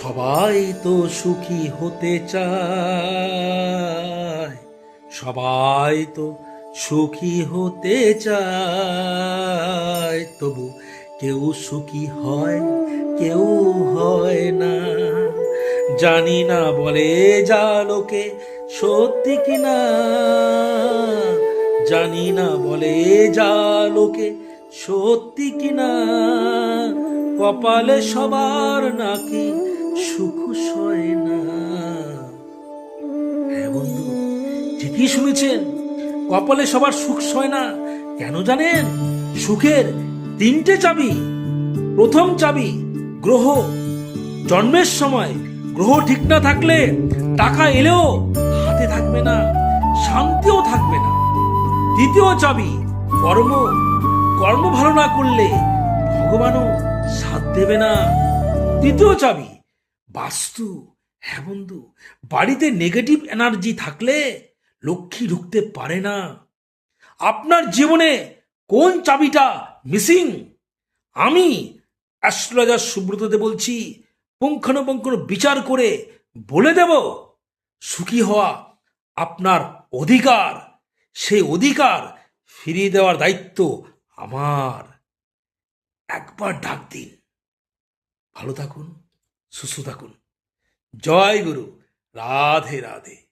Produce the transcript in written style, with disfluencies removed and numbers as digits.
সবাই তো সুখী হতে চায়, সবাই তো সুখী হতে চায়, তবু কেউ সুখী হয়, কেউ হয় না। জানি না বলে যা লোকে সত্যি কিনা, জানি না বলে যা লোকে সত্যি কিনা, কপালে সবার নাকি সুখ সয় না। হ্যাঁ বন্ধু, ঠিকই শুনেছেন, কপালে সবার সুখ সয় না। কেন জানেন? সুখের তিনটে চাবি। প্রথম চাবি গ্রহ। জন্মের সময় গ্রহ ঠিক না থাকলে টাকা এলেও হাতে থাকবে না, শান্তিও থাকবে না। দ্বিতীয় চাবি কর্ম। কর্ম ভালো না করলে ভগবানও সাথ দেবে না। তৃতীয় চাবি বাস্তু। হ্যাঁ বন্ধু, বাড়িতে নেগেটিভ এনার্জি থাকলে লক্ষ্মী ঢুকতে পারে না। আপনার জীবনে কোন চাবিটা মিসিং? আমি অ্যাস্ট্রোলজার সুব্রত দে বলছি, পুঙ্খানুপুঙ্খ বিচার করে বলে দেব। সুখী হওয়া আপনার অধিকার, সেই অধিকার ফিরিয়ে দেওয়ার দায়িত্ব আমার। একবার ডাক দিন। ভালো থাকুন, সুস্থ থাকুন। জয় গুরু। রাধে রাধে।